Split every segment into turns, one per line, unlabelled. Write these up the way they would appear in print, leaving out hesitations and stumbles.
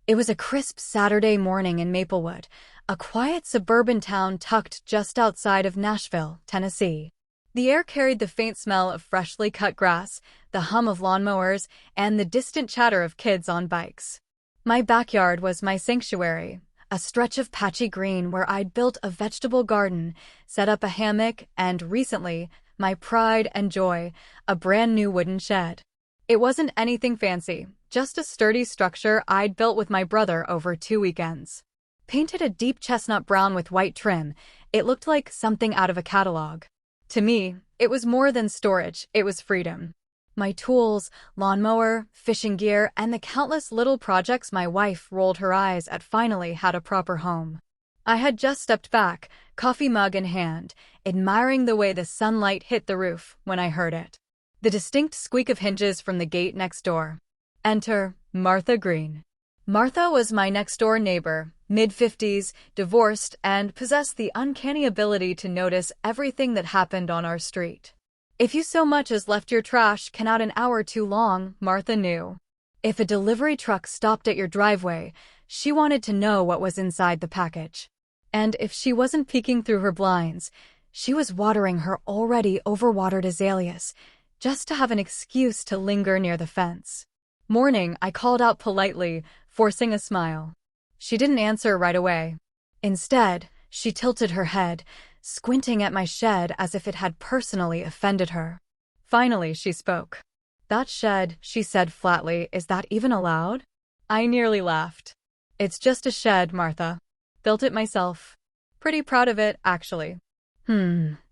It was a crisp Saturday morning in Maplewood, a quiet suburban town tucked just outside of Nashville, Tennessee. The air carried the faint smell of freshly cut grass, the hum of lawnmowers, and the distant chatter of kids on bikes. My backyard was my sanctuary, a stretch of patchy green where I'd built a vegetable garden, set up a hammock, and recently, my pride and joy, a brand new wooden shed. It wasn't anything fancy, just a sturdy structure I'd built with my brother over 2 weekends. Painted a deep chestnut brown with white trim, it looked like something out of a catalog. To me, it was more than storage, it was freedom. My tools, lawnmower, fishing gear, and the countless little projects my wife rolled her eyes at finally had a proper home. I had just stepped back, coffee mug in hand, admiring the way the sunlight hit the roof when I heard it. The distinct squeak of hinges from the gate next door. Enter Martha Green. Martha was my next-door neighbor, mid-50s, divorced, and possessed the uncanny ability to notice everything that happened on our street. If you so much as left your trash can out an hour too long, Martha knew. If a delivery truck stopped at your driveway, she wanted to know what was inside the package. And if she wasn't peeking through her blinds, she was watering her already overwatered azaleas, just to have an excuse to linger near the fence. Morning, I called out politely, forcing a smile. She didn't answer right away. Instead, she tilted her head, squinting at my shed as if it had personally offended her. Finally, she spoke. "That shed," she said flatly, "is that even allowed?" I nearly laughed. "It's just a shed, Martha. Built it myself. Pretty proud of it, actually."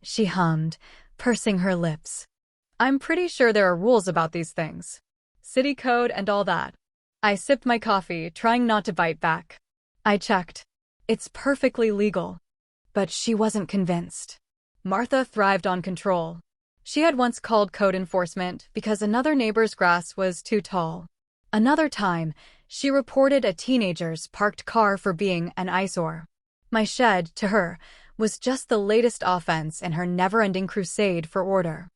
She hummed, pursing her lips. "I'm pretty sure there are rules about these things. City code and all that." I sipped my coffee, trying not to bite back. I checked. It's perfectly legal. But she wasn't convinced. Martha thrived on control. She had once called code enforcement because another neighbor's grass was too tall. Another time, she reported a teenager's parked car for being an eyesore. My shed, to her, was just the latest offense in her never-ending crusade for order.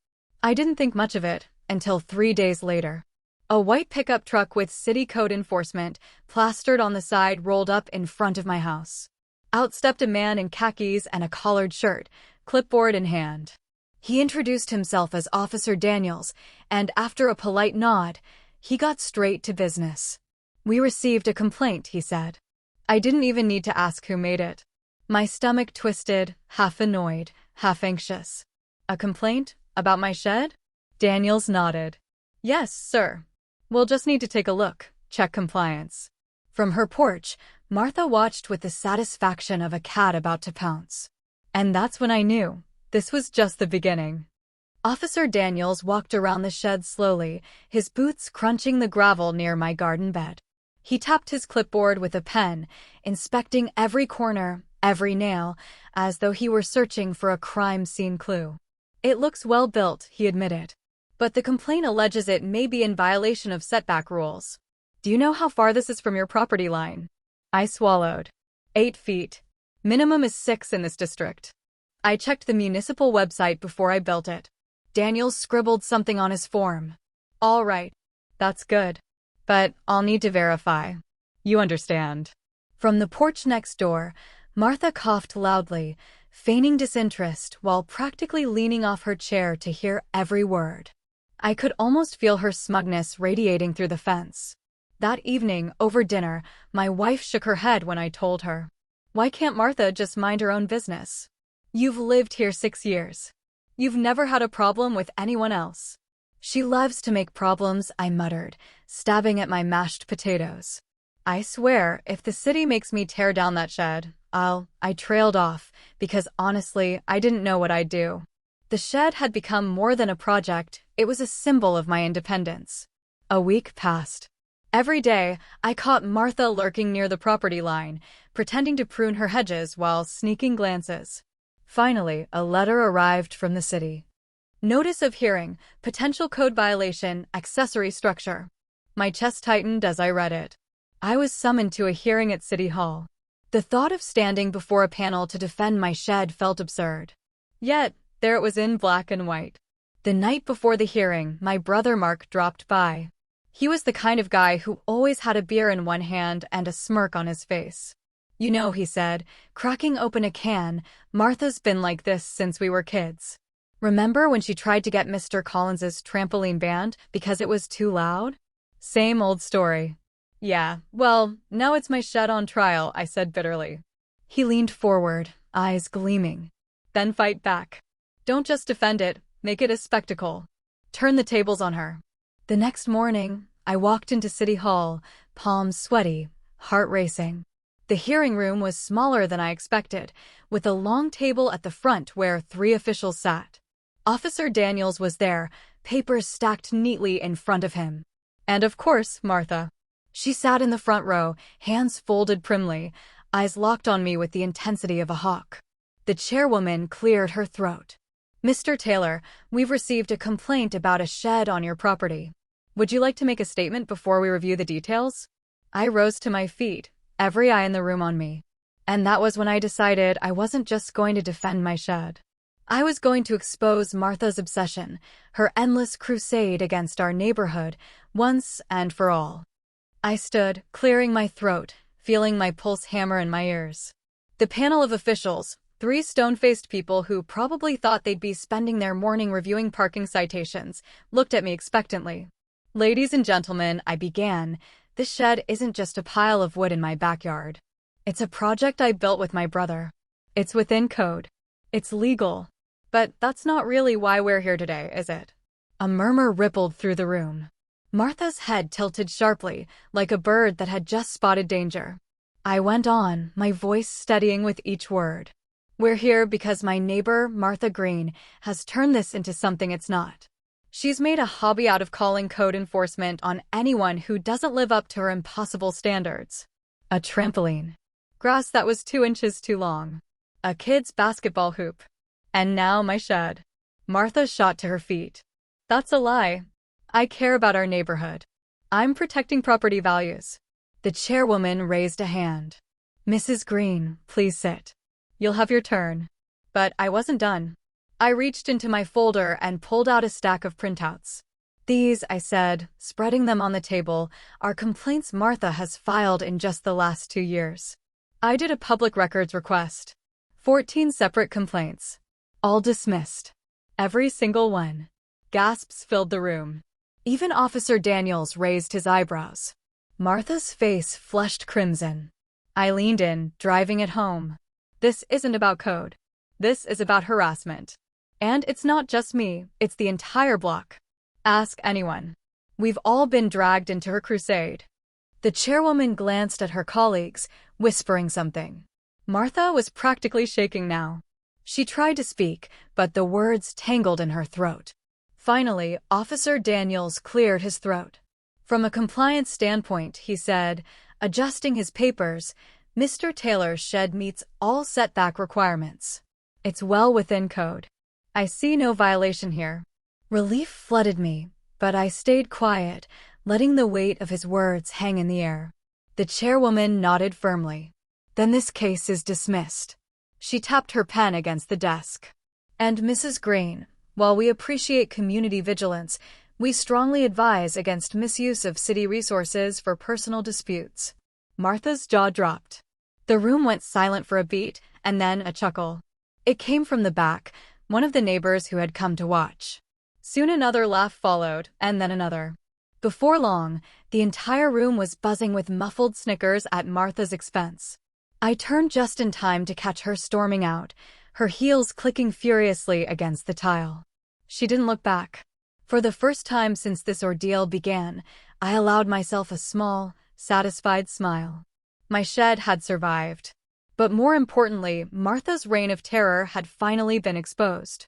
I didn't think much of it until 3 days later. A white pickup truck with city code enforcement, plastered on the side, rolled up in front of my house. Out stepped a man in khakis and a collared shirt, clipboard in hand. He introduced himself as Officer Daniels, and after a polite nod, he got straight to business. "We received a complaint," he said. I didn't even need to ask who made it. My stomach twisted, half annoyed, half anxious. "A complaint? About my shed?" Daniels nodded. "Yes, sir. We'll just need to take a look, check compliance." From her porch, Martha watched with the satisfaction of a cat about to pounce. And that's when I knew this was just the beginning. Officer Daniels walked around the shed slowly, his boots crunching the gravel near my garden bed. He tapped his clipboard with a pen, inspecting every corner, every nail, as though he were searching for a crime scene clue. "It looks well built," he admitted. "But the complaint alleges it may be in violation of setback rules. Do you know how far this is from your property line?" I swallowed. 8 feet. Minimum is 6 in this district. I checked the municipal website before I built it. Daniels scribbled something on his form. "All right. That's good. But I'll need to verify. You understand." From the porch next door, Martha coughed loudly, feigning disinterest while practically leaning off her chair to hear every word. I could almost feel her smugness radiating through the fence. That evening, over dinner, my wife shook her head when I told her. "Why can't Martha just mind her own business? You've lived here 6 years. You've never had a problem with anyone else." "She loves to make problems," I muttered, stabbing at my mashed potatoes. "I swear, if the city makes me tear down that shed, I trailed off, because honestly, I didn't know what I'd do. The shed had become more than a project, it was a symbol of my independence. A week passed. Every day, I caught Martha lurking near the property line, pretending to prune her hedges while sneaking glances. Finally, a letter arrived from the city. "Notice of hearing, potential code violation, accessory structure." My chest tightened as I read it. I was summoned to a hearing at City Hall. The thought of standing before a panel to defend my shed felt absurd. Yet, there it was in black and white. The night before the hearing, my brother Mark dropped by. He was the kind of guy who always had a beer in one hand and a smirk on his face. "You know," he said, cracking open a can, "Martha's been like this since we were kids. Remember when she tried to get Mr. Collins's trampoline banned because it was too loud?" "Same old story." "Yeah, well, now it's my shed on trial," I said bitterly. He leaned forward, eyes gleaming. "Then fight back. Don't just defend it, make it a spectacle. Turn the tables on her." The next morning, I walked into City Hall, palms sweaty, heart racing. The hearing room was smaller than I expected, with a long table at the front where 3 officials sat. Officer Daniels was there, papers stacked neatly in front of him. And of course, Martha. She sat in the front row, hands folded primly, eyes locked on me with the intensity of a hawk. The chairwoman cleared her throat. "Mr. Taylor, we've received a complaint about a shed on your property. Would you like to make a statement before we review the details?" I rose to my feet, every eye in the room on me. And that was when I decided I wasn't just going to defend my shed. I was going to expose Martha's obsession, her endless crusade against our neighborhood, once and for all. I stood, clearing my throat, feeling my pulse hammer in my ears. The panel of officials, 3 stone-faced people who probably thought they'd be spending their morning reviewing parking citations, looked at me expectantly. "Ladies and gentlemen," I began, "this shed isn't just a pile of wood in my backyard. It's a project I built with my brother. It's within code. It's legal. But that's not really why we're here today, is it?" A murmur rippled through the room. Martha's head tilted sharply, like a bird that had just spotted danger. I went on, my voice steadying with each word. "We're here because my neighbor, Martha Green, has turned this into something it's not. She's made a hobby out of calling code enforcement on anyone who doesn't live up to her impossible standards. A trampoline. Grass that was 2 inches too long. A kid's basketball hoop. And now my shed." Martha shot to her feet. "That's a lie. I care about our neighborhood. I'm protecting property values." The chairwoman raised a hand. "Mrs. Green, please sit. You'll have your turn." But I wasn't done. I reached into my folder and pulled out a stack of printouts. "These," I said, spreading them on the table, "are complaints Martha has filed in just the last 2 years. I did a public records request. 14 separate complaints. All dismissed. Every single one." Gasps filled the room. Even Officer Daniels raised his eyebrows. Martha's face flushed crimson. I leaned in, driving it home. This isn't about code. This is about harassment. And it's not just me, it's the entire block. Ask anyone. We've all been dragged into her crusade." The chairwoman glanced at her colleagues, whispering something. Martha was practically shaking now. She tried to speak, but the words tangled in her throat. Finally, Officer Daniels cleared his throat. From a compliance standpoint, he said, adjusting his papers, "Mr. Taylor's shed meets all setback requirements. It's well within code. I see no violation here." Relief flooded me, but I stayed quiet, letting the weight of his words hang in the air. The chairwoman nodded firmly. "Then this case is dismissed." She tapped her pen against the desk. "And Mrs. Green, while we appreciate community vigilance, we strongly advise against misuse of city resources for personal disputes." Martha's jaw dropped. The room went silent for a beat, and then a chuckle. It came from the back, one of the neighbors who had come to watch. Soon another laugh followed, and then another. Before long, the entire room was buzzing with muffled snickers at Martha's expense. I turned just in time to catch her storming out, her heels clicking furiously against the tile. She didn't look back. For the first time since this ordeal began, I allowed myself a small, satisfied smile. My shed had survived. But more importantly, Martha's reign of terror had finally been exposed.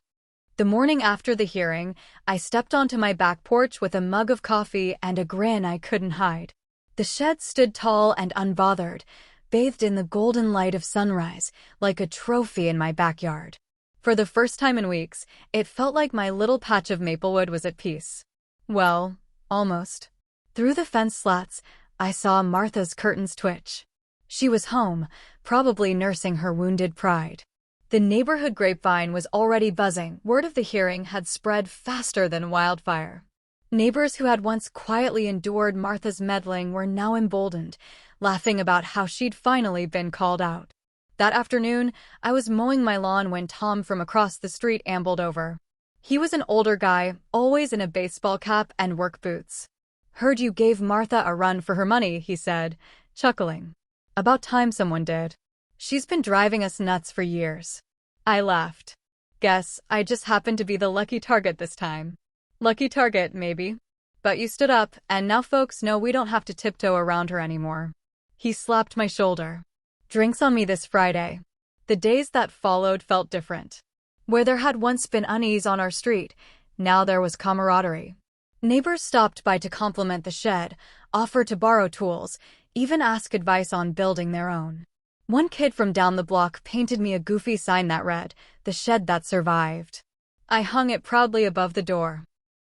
The morning after the hearing, I stepped onto my back porch with a mug of coffee and a grin I couldn't hide. The shed stood tall and unbothered, bathed in the golden light of sunrise, like a trophy in my backyard. For the first time in weeks, it felt like my little patch of Maplewood was at peace. Well, almost. Through the fence slats, I saw Martha's curtains twitch. She was home, probably nursing her wounded pride. The neighborhood grapevine was already buzzing. Word of the hearing had spread faster than wildfire. Neighbors who had once quietly endured Martha's meddling were now emboldened, laughing about how she'd finally been called out. That afternoon, I was mowing my lawn when Tom from across the street ambled over. He was an older guy, always in a baseball cap and work boots. "Heard you gave Martha a run for her money," he said, chuckling. "About time someone did. She's been driving us nuts for years." I laughed. "Guess I just happened to be the lucky target this time." "Lucky target, maybe. But you stood up, and now folks know we don't have to tiptoe around her anymore." He slapped my shoulder. "Drinks on me this Friday." The days that followed felt different. Where there had once been unease on our street, now there was camaraderie. Neighbors stopped by to compliment the shed, offer to borrow tools, even ask advice on building their own. One kid from down the block painted me a goofy sign that read, "The shed that survived." I hung it proudly above the door.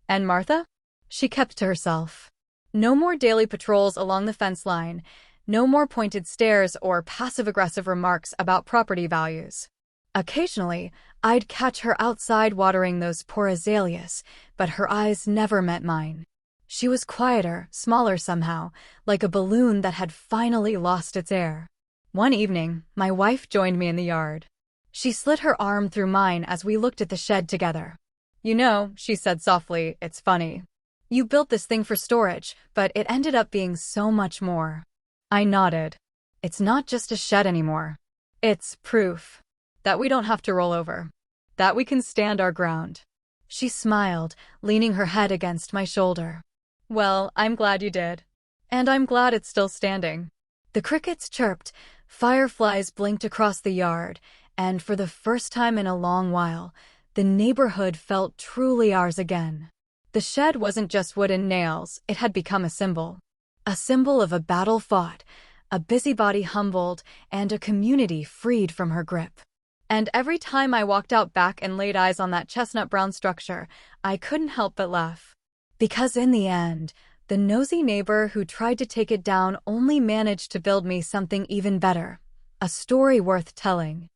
And Martha? She kept to herself. No more daily patrols along the fence line, no more pointed stares or passive-aggressive remarks about property values. Occasionally, I'd catch her outside watering those poor azaleas, but her eyes never met mine. She was quieter, smaller somehow, like a balloon that had finally lost its air. One evening, my wife joined me in the yard. She slid her arm through mine as we looked at the shed together. "You know," she said softly, "it's funny. You built this thing for storage, but it ended up being so much more." I nodded. "It's not just a shed anymore. It's proof that we don't have to roll over, that we can stand our ground." She smiled, leaning her head against my shoulder. "Well, I'm glad you did. And I'm glad it's still standing." The crickets chirped, fireflies blinked across the yard, and for the first time in a long while, the neighborhood felt truly ours again. The shed wasn't just wood and nails, it had become a symbol. A symbol of a battle fought, a busybody humbled, and a community freed from her grip. And every time I walked out back and laid eyes on that chestnut-brown structure, I couldn't help but laugh. Because in the end, the nosy neighbor who tried to take it down only managed to build me something even better, a story worth telling.